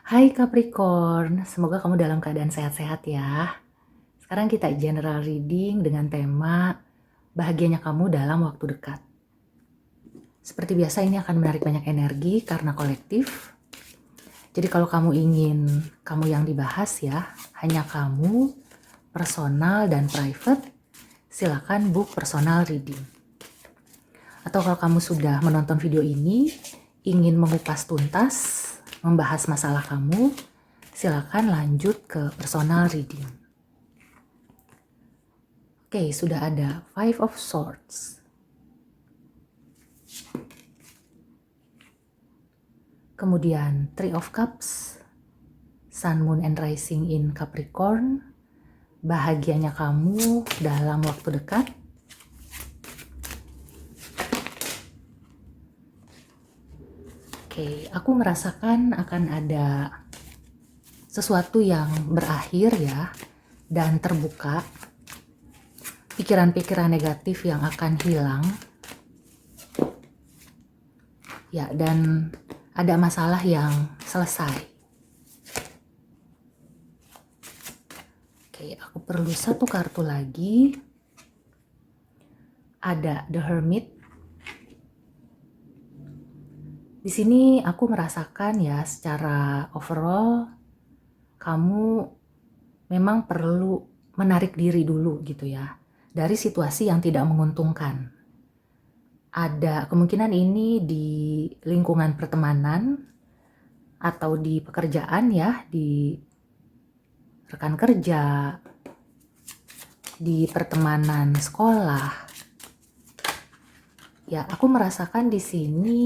Hai Capricorn, semoga kamu dalam keadaan sehat-sehat ya. Sekarang kita general reading dengan tema bahagianya kamu dalam waktu dekat. Seperti biasa ini akan menarik banyak energi karena kolektif. Jadi kalau kamu ingin kamu yang dibahas ya, hanya kamu, personal dan private, silakan book personal reading. Atau kalau kamu sudah menonton video ini, ingin mengupas tuntas, membahas masalah kamu, silakan lanjut ke personal reading. Oke, sudah ada Five of Swords. Kemudian Three of Cups, Sun, Moon, and Rising in Capricorn. Bahagianya kamu dalam waktu dekat. Oke, aku merasakan akan ada sesuatu yang berakhir ya, dan terbuka. Pikiran-pikiran negatif yang akan hilang. Ya, dan ada masalah yang selesai. Oke, aku perlu satu kartu lagi. Ada The Hermit. Di sini aku merasakan ya secara overall kamu memang perlu menarik diri dulu gitu ya dari situasi yang tidak menguntungkan. Ada kemungkinan ini di lingkungan pertemanan atau di pekerjaan ya, di rekan kerja, di pertemanan sekolah. Ya, aku merasakan di sini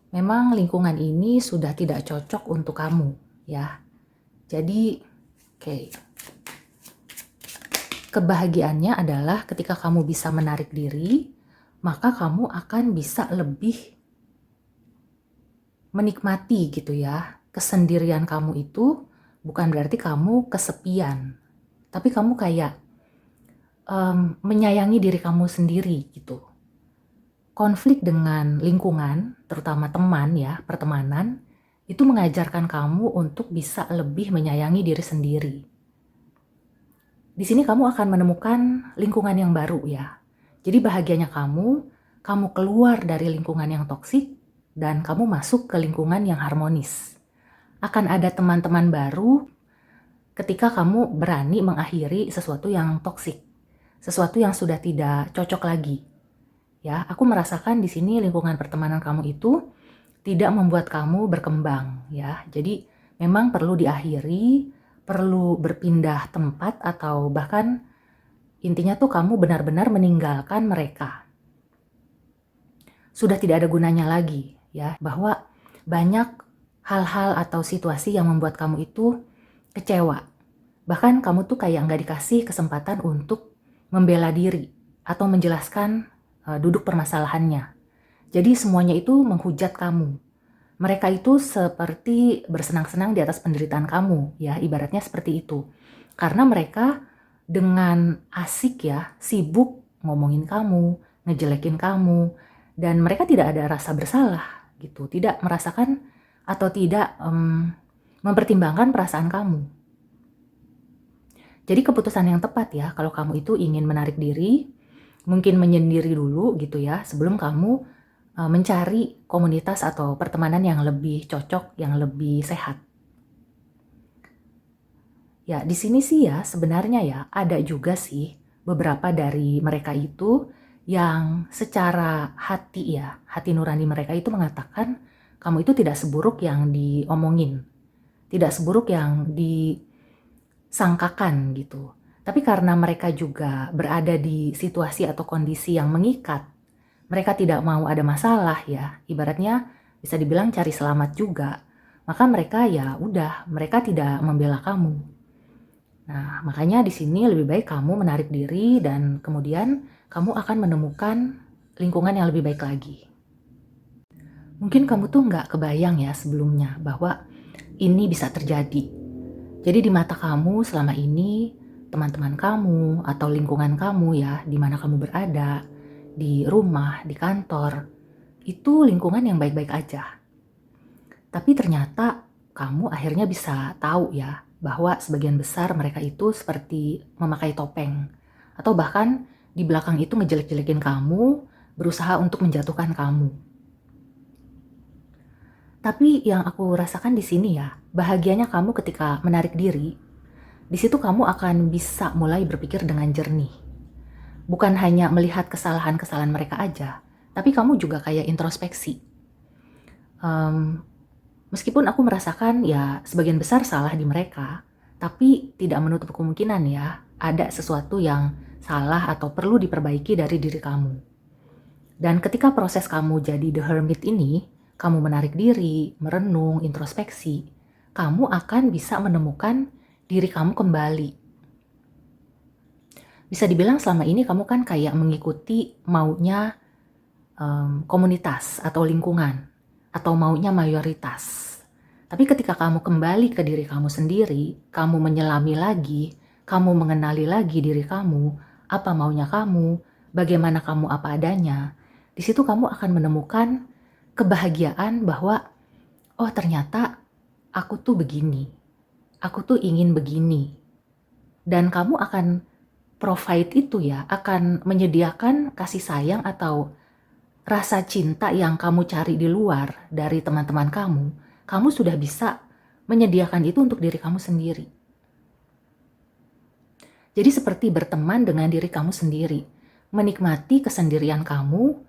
memang lingkungan ini sudah tidak cocok untuk kamu ya. Jadi, kebahagiaannya adalah ketika kamu bisa menarik diri, maka kamu akan bisa lebih menikmati gitu ya. Kesendirian kamu itu bukan berarti kamu kesepian, tapi kamu kayak menyayangi diri kamu sendiri gitu. Konflik dengan lingkungan, terutama teman ya, pertemanan, itu mengajarkan kamu untuk bisa lebih menyayangi diri sendiri. Di sini kamu akan menemukan lingkungan yang baru ya. Jadi bahagianya kamu keluar dari lingkungan yang toksik dan kamu masuk ke lingkungan yang harmonis. Akan ada teman-teman baru ketika kamu berani mengakhiri sesuatu yang toksik, sesuatu yang sudah tidak cocok lagi. Ya, aku merasakan di sini lingkungan pertemanan kamu itu tidak membuat kamu berkembang ya. Jadi memang perlu diakhiri, perlu berpindah tempat atau bahkan intinya tuh kamu benar-benar meninggalkan mereka. Sudah tidak ada gunanya lagi ya, bahwa banyak hal-hal atau situasi yang membuat kamu itu kecewa. Bahkan kamu tuh kayak nggak dikasih kesempatan untuk membela diri atau menjelaskan duduk permasalahannya. Jadi semuanya itu menghujat kamu. Mereka itu seperti bersenang-senang di atas penderitaan kamu, ya ibaratnya seperti itu. Karena mereka dengan asik ya, sibuk ngomongin kamu, ngejelekin kamu, dan mereka tidak ada rasa bersalah gitu, tidak merasakan atau tidak mempertimbangkan perasaan kamu. Jadi keputusan yang tepat ya, kalau kamu itu ingin menarik diri, mungkin menyendiri dulu gitu ya, sebelum kamu mencari komunitas atau pertemanan yang lebih cocok, yang lebih sehat. Ya, di sini sih ya sebenarnya ya ada juga sih beberapa dari mereka itu yang secara hati ya, hati nurani mereka itu mengatakan kamu itu tidak seburuk yang diomongin, tidak seburuk yang disangkakan gitu. Tapi karena mereka juga berada di situasi atau kondisi yang mengikat, mereka tidak mau ada masalah ya, ibaratnya bisa dibilang cari selamat juga. Maka mereka ya udah, mereka tidak membela kamu. Nah, makanya di sini lebih baik kamu menarik diri dan kemudian kamu akan menemukan lingkungan yang lebih baik lagi. Mungkin kamu tuh nggak kebayang ya sebelumnya bahwa ini bisa terjadi. Jadi di mata kamu selama ini, teman-teman kamu atau lingkungan kamu ya, di mana kamu berada, di rumah, di kantor, itu lingkungan yang baik-baik aja. Tapi ternyata kamu akhirnya bisa tahu ya bahwa sebagian besar mereka itu seperti memakai topeng, atau bahkan di belakang itu ngejelek-jelekin kamu, berusaha untuk menjatuhkan kamu. Tapi yang aku rasakan di sini ya, bahagianya kamu ketika menarik diri, di situ kamu akan bisa mulai berpikir dengan jernih. Bukan hanya melihat kesalahan-kesalahan mereka aja, tapi kamu juga kayak introspeksi. Meskipun aku merasakan ya sebagian besar salah di mereka, tapi tidak menutup kemungkinan ya ada sesuatu yang salah atau perlu diperbaiki dari diri kamu. Dan ketika proses kamu jadi the hermit ini, kamu menarik diri, merenung, introspeksi, kamu akan bisa menemukan diri kamu kembali. Bisa dibilang selama ini kamu kan kayak mengikuti maunya komunitas atau lingkungan, atau maunya mayoritas. Tapi ketika kamu kembali ke diri kamu sendiri, kamu menyelami lagi, kamu mengenali lagi diri kamu, apa maunya kamu, bagaimana kamu apa adanya, di situ kamu akan menemukan kebahagiaan bahwa, oh ternyata aku tuh begini, aku tuh ingin begini. Dan kamu akan provide itu ya, akan menyediakan kasih sayang atau rasa cinta yang kamu cari di luar dari teman-teman kamu sudah bisa menyediakan itu untuk diri kamu sendiri. Jadi seperti berteman dengan diri kamu sendiri, menikmati kesendirian kamu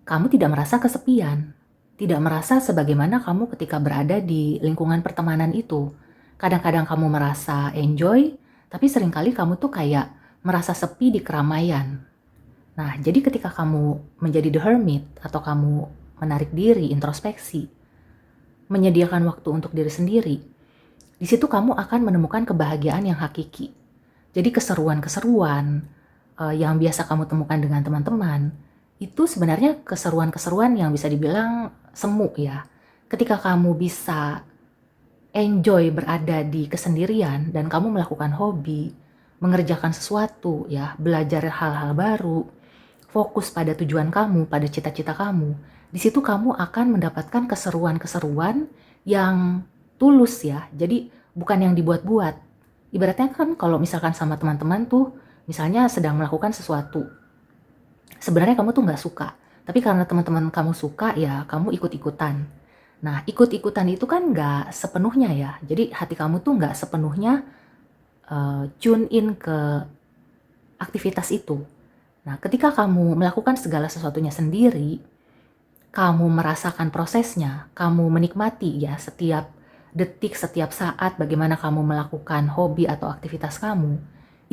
tidak merasa kesepian, tidak merasa sebagaimana kamu ketika berada di lingkungan pertemanan itu. Kadang-kadang kamu merasa enjoy, tapi seringkali kamu tuh kayak merasa sepi di keramaian. Nah, jadi ketika kamu menjadi the hermit atau kamu menarik diri, introspeksi, menyediakan waktu untuk diri sendiri, di situ kamu akan menemukan kebahagiaan yang hakiki. Jadi keseruan-keseruan yang biasa kamu temukan dengan teman-teman, itu sebenarnya keseruan-keseruan yang bisa dibilang semu ya. Ketika kamu bisa enjoy berada di kesendirian dan kamu melakukan hobi, mengerjakan sesuatu ya, belajar hal-hal baru, fokus pada tujuan kamu, pada cita-cita kamu, di situ kamu akan mendapatkan keseruan-keseruan yang tulus ya. Jadi bukan yang dibuat-buat. Ibaratnya kan kalau misalkan sama teman-teman tuh, misalnya sedang melakukan sesuatu, sebenarnya kamu tuh nggak suka, tapi karena teman-teman kamu suka ya kamu ikut-ikutan. Nah, ikut-ikutan itu kan nggak sepenuhnya ya. Jadi hati kamu tuh nggak sepenuhnya tune in ke aktivitas itu. Nah, ketika kamu melakukan segala sesuatunya sendiri, kamu merasakan prosesnya, kamu menikmati ya setiap detik, setiap saat bagaimana kamu melakukan hobi atau aktivitas kamu,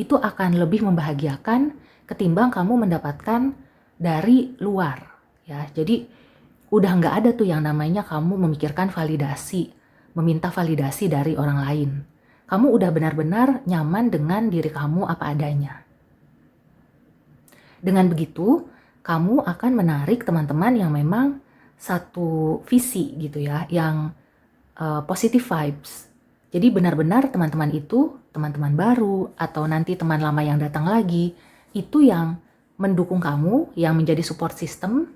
itu akan lebih membahagiakan ketimbang kamu mendapatkan dari luar ya. Jadi udah nggak ada tuh yang namanya kamu memikirkan validasi, meminta validasi dari orang lain. Kamu udah benar-benar nyaman dengan diri kamu apa adanya. Dengan begitu, kamu akan menarik teman-teman yang memang satu visi gitu ya, yang positive vibes. Jadi benar-benar teman-teman itu, teman-teman baru atau nanti teman lama yang datang lagi, itu yang mendukung kamu, yang menjadi support system,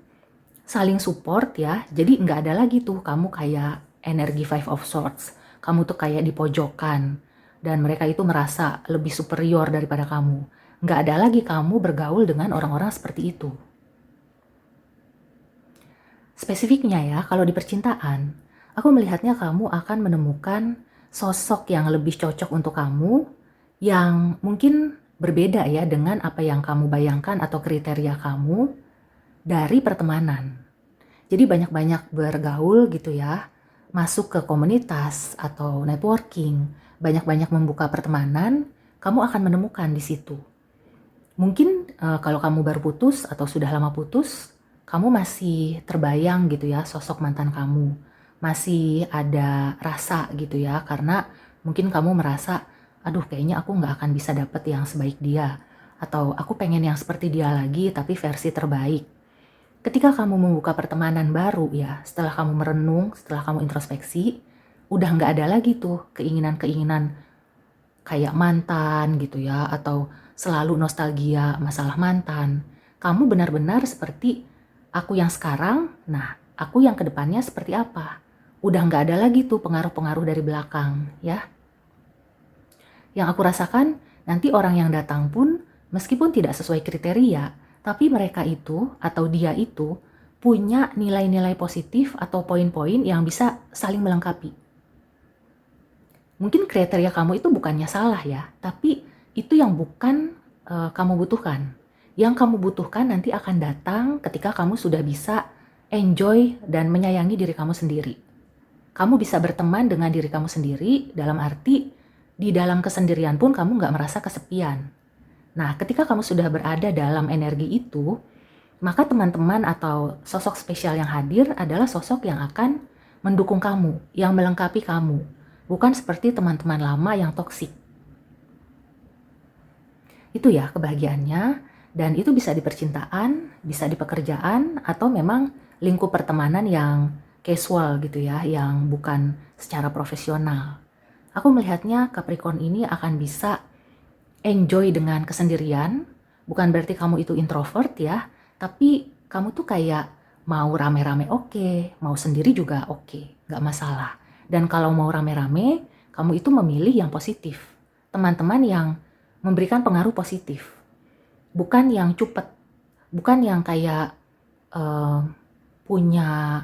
saling support ya. Jadi nggak ada lagi tuh kamu kayak energi five of swords, kamu tuh kayak di pojokan dan mereka itu merasa lebih superior daripada kamu. Nggak ada lagi kamu bergaul dengan orang-orang seperti itu. Spesifiknya ya, kalau di percintaan, aku melihatnya kamu akan menemukan sosok yang lebih cocok untuk kamu, yang mungkin berbeda ya dengan apa yang kamu bayangkan atau kriteria kamu dari pertemanan. Jadi banyak-banyak bergaul gitu ya, masuk ke komunitas atau networking, banyak-banyak membuka pertemanan, kamu akan menemukan di situ. Mungkin kalau kamu baru putus atau sudah lama putus, kamu masih terbayang gitu ya sosok mantan kamu. Masih ada rasa gitu ya, karena mungkin kamu merasa, aduh kayaknya aku nggak akan bisa dapet yang sebaik dia. Atau aku pengen yang seperti dia lagi tapi versi terbaik. Ketika kamu membuka pertemanan baru ya, setelah kamu merenung, setelah kamu introspeksi, udah nggak ada lagi tuh keinginan-keinginan kayak mantan gitu ya, atau selalu nostalgia masalah mantan. Kamu benar-benar seperti aku yang sekarang, nah aku yang kedepannya seperti apa? udah nggak ada lagi tuh pengaruh-pengaruh dari belakang ya. Yang aku rasakan nanti orang yang datang pun meskipun tidak sesuai kriteria, tapi mereka itu atau dia itu punya nilai-nilai positif atau poin-poin yang bisa saling melengkapi. Mungkin kriteria kamu itu bukannya salah ya, tapi itu yang bukan kamu butuhkan. Yang kamu butuhkan nanti akan datang ketika kamu sudah bisa enjoy dan menyayangi diri kamu sendiri. Kamu bisa berteman dengan diri kamu sendiri dalam arti di dalam kesendirian pun kamu nggak merasa kesepian. Nah, ketika kamu sudah berada dalam energi itu, maka teman-teman atau sosok spesial yang hadir adalah sosok yang akan mendukung kamu, yang melengkapi kamu. Bukan seperti teman-teman lama yang toksik. Itu ya kebahagiaannya, dan itu bisa di percintaan, bisa di pekerjaan, atau memang lingkup pertemanan yang casual gitu ya, yang bukan secara profesional. Aku melihatnya Capricorn ini akan bisa enjoy dengan kesendirian, bukan berarti kamu itu introvert ya, tapi kamu tuh kayak mau rame-rame oke, mau sendiri juga oke, nggak masalah. Dan kalau mau rame-rame, kamu itu memilih yang positif, teman-teman yang memberikan pengaruh positif, bukan yang cupet, bukan yang kayak punya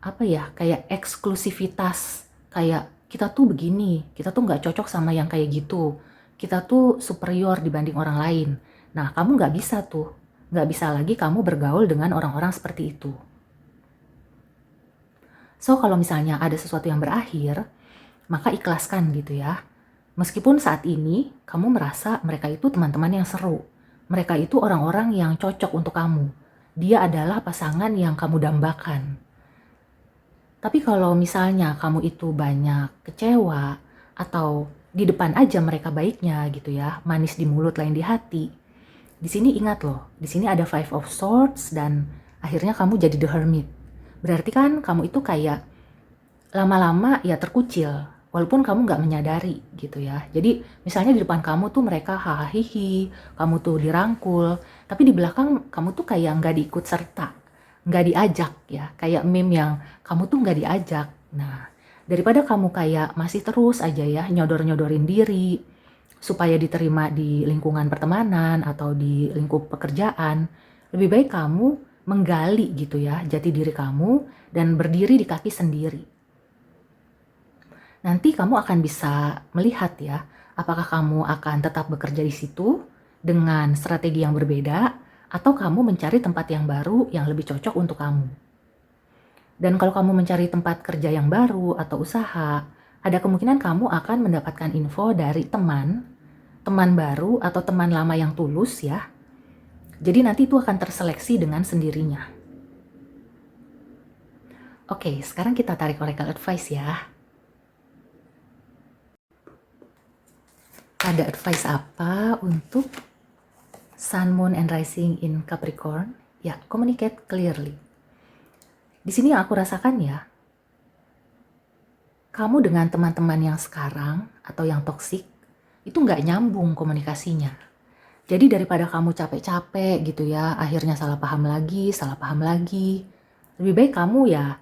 apa ya, kayak eksklusivitas, kayak kita tuh begini, kita tuh nggak cocok sama yang kayak gitu, kita tuh superior dibanding orang lain. Nah, kamu nggak bisa tuh, nggak bisa lagi kamu bergaul dengan orang-orang seperti itu. So, kalau misalnya ada sesuatu yang berakhir, maka ikhlaskan gitu ya. Meskipun saat ini kamu merasa mereka itu teman-teman yang seru, mereka itu orang-orang yang cocok untuk kamu. Dia adalah pasangan yang kamu dambakan. Tapi kalau misalnya kamu itu banyak kecewa atau di depan aja mereka baiknya gitu ya, manis di mulut lain di hati. Di sini ingat loh, di sini ada Five of Swords dan akhirnya kamu jadi the hermit. Berarti kan kamu itu kayak lama-lama ya terkucil, walaupun kamu nggak menyadari gitu ya. Jadi misalnya di depan kamu tuh mereka hahaha, kamu tuh dirangkul, tapi di belakang kamu tuh kayak nggak diikut serta, nggak diajak ya, kayak meme yang kamu tuh nggak diajak. Nah, daripada kamu kayak masih terus aja ya nyodor-nyodorin diri supaya diterima di lingkungan pertemanan atau di lingkup pekerjaan, lebih baik kamu menggali gitu ya jati diri kamu dan berdiri di kaki sendiri. Nanti kamu akan bisa melihat ya, apakah kamu akan tetap bekerja di situ dengan strategi yang berbeda, atau kamu mencari tempat yang baru yang lebih cocok untuk kamu. Dan kalau kamu mencari tempat kerja yang baru atau usaha, ada kemungkinan kamu akan mendapatkan info dari teman baru atau teman lama yang tulus ya. Jadi nanti itu akan terseleksi dengan sendirinya. Oke, sekarang kita tarik oracle advice ya. Ada advice apa untuk Sun, Moon, and Rising in Capricorn? Ya, communicate clearly. Di sini yang aku rasakan ya, kamu dengan teman-teman yang sekarang atau yang toksik, itu nggak nyambung komunikasinya. Jadi daripada kamu capek-capek gitu ya, akhirnya salah paham lagi, lebih baik kamu ya,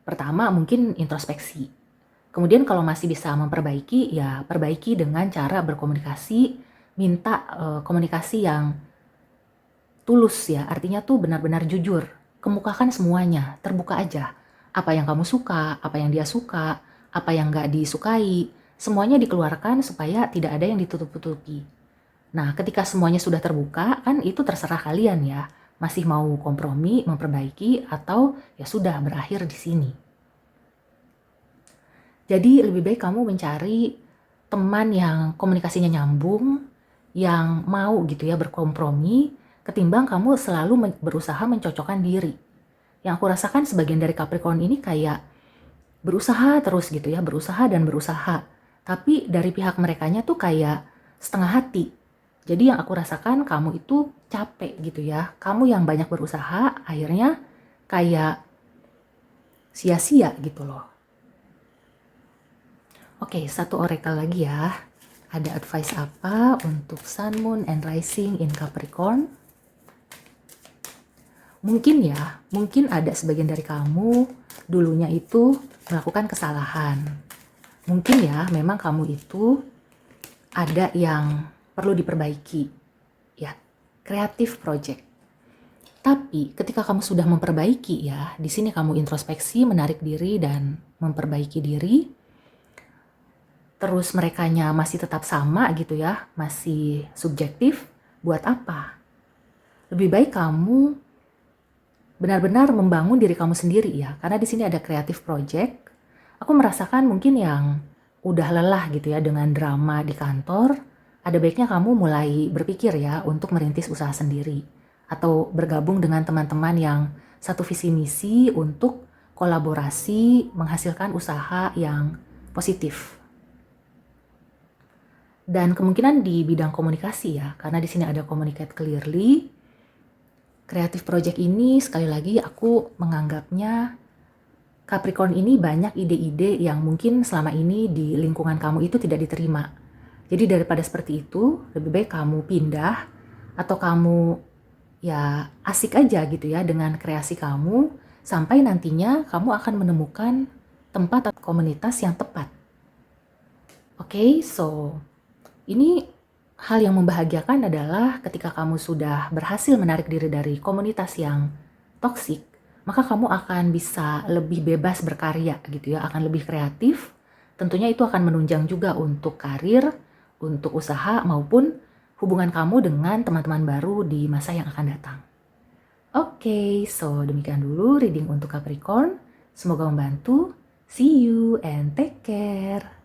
pertama mungkin introspeksi. Kemudian kalau masih bisa memperbaiki, ya perbaiki dengan cara berkomunikasi, minta komunikasi yang tulus ya, artinya tuh benar-benar jujur, kemukakan semuanya, terbuka aja. Apa yang kamu suka, apa yang dia suka, apa yang gak disukai, semuanya dikeluarkan supaya tidak ada yang ditutup-tutupi. Nah, ketika semuanya sudah terbuka, kan itu terserah kalian ya, masih mau kompromi, memperbaiki, atau ya sudah berakhir di sini. Jadi lebih baik kamu mencari teman yang komunikasinya nyambung, yang mau gitu ya berkompromi, ketimbang kamu selalu berusaha mencocokkan diri. Yang aku rasakan sebagian dari Capricorn ini kayak berusaha terus gitu ya, berusaha dan berusaha. Tapi dari pihak merekanya tuh kayak setengah hati. Jadi yang aku rasakan kamu itu capek gitu ya. Kamu yang banyak berusaha akhirnya kayak sia-sia gitu loh. Oke, satu oracle lagi ya. Ada advice apa untuk Sun, Moon, and Rising in Capricorn? mungkin ada sebagian dari kamu dulunya itu melakukan kesalahan. Mungkin ya, memang kamu itu ada yang perlu diperbaiki. Ya, creative project. Tapi ketika kamu sudah memperbaiki ya, di sini kamu introspeksi, menarik diri dan memperbaiki diri. Terus merekanya masih tetap sama gitu ya, masih subjektif. Buat apa? Lebih baik kamu benar-benar membangun diri kamu sendiri ya, karena di sini ada creative project. Aku merasakan mungkin yang udah lelah gitu ya dengan drama di kantor, ada baiknya kamu mulai berpikir ya untuk merintis usaha sendiri atau bergabung dengan teman-teman yang satu visi misi untuk kolaborasi menghasilkan usaha yang positif. Dan kemungkinan di bidang komunikasi ya, karena di sini ada communicate clearly. Creative project ini sekali lagi aku menganggapnya Capricorn ini banyak ide-ide yang mungkin selama ini di lingkungan kamu itu tidak diterima. Jadi daripada seperti itu, lebih baik kamu pindah atau kamu ya asik aja gitu ya dengan kreasi kamu sampai nantinya kamu akan menemukan tempat atau komunitas yang tepat. Oke, so ini hal yang membahagiakan adalah ketika kamu sudah berhasil menarik diri dari komunitas yang toksik, maka kamu akan bisa lebih bebas berkarya gitu ya, akan lebih kreatif. Tentunya itu akan menunjang juga untuk karir, untuk usaha maupun hubungan kamu dengan teman-teman baru di masa yang akan datang. Oke, so demikian dulu reading untuk Capricorn. Semoga membantu. See you and take care.